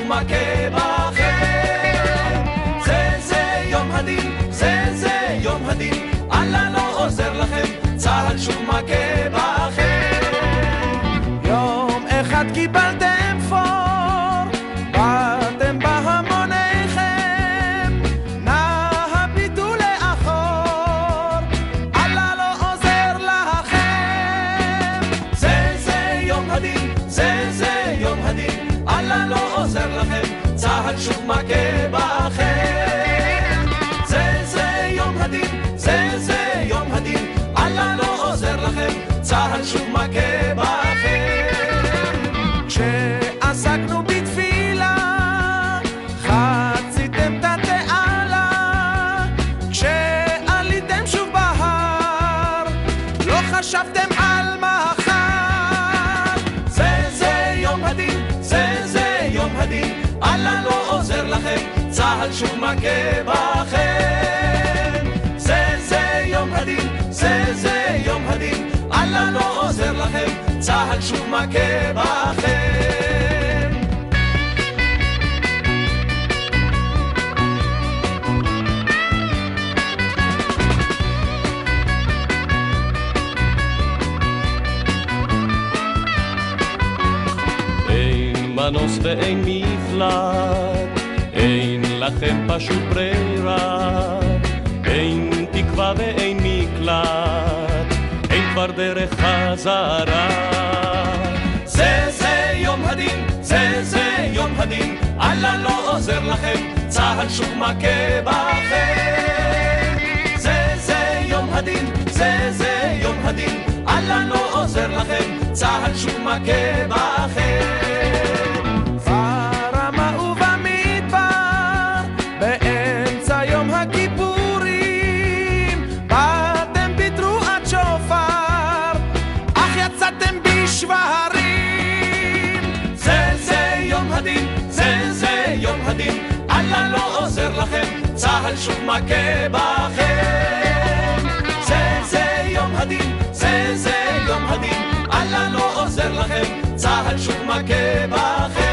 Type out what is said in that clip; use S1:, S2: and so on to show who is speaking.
S1: שוב מכה בכם. זה יום הדין, זה יום הדין, אללה לא עוזר לכם, צהל שוב מכה בכם. יום אחד קיבלתם פור, באתם בהמוניכם, נא הביטו לאחור, אללה לא עוזר לכם. זה יום הדין, זה יום הדין, אללה לא עוזר לכם, צהל שוב מכה בכם. זה יום הדין, זה יום הדין, אללה לא עוזר לכם, צהל שוב מכה בכם. כשעסקנו בתפילה חציתם את התעלה, כשעליתם שוב בהר לא חשבתם על מחר. זה יום הדין, זה יום הדין, אללה לא עוזר לכם, צהל שוב מכה בכם. זה יום הדין, זה יום הדין, אללה לא עוזר לכם, צהל שוב מכה בכם. אין מנוס ואין מפלט, אין לכם פשוט ברירה, אין תקווה ואין מקלט, אין כבר דרך חזרה. זה יום הדין, זה יום הדין, אללה לא עוזר לכם, צהל שוב מכה בכם. זה יום הדין, זה יום הדין, אללה לא עוזר לכם, צהל שוב מכה בכם. ברמה ובמדבר, באמצע יום הכיפורים, באתם בתרועת שופר, אך יצאתם בשברים. זה יום הדין, זה יום הדין, אללה לא עוזר לכם, צהל שוב מכה בכם. זה יום הדין, זה יום הדין, אללה לא עוזר לכם, צהל שוב מכה בכם.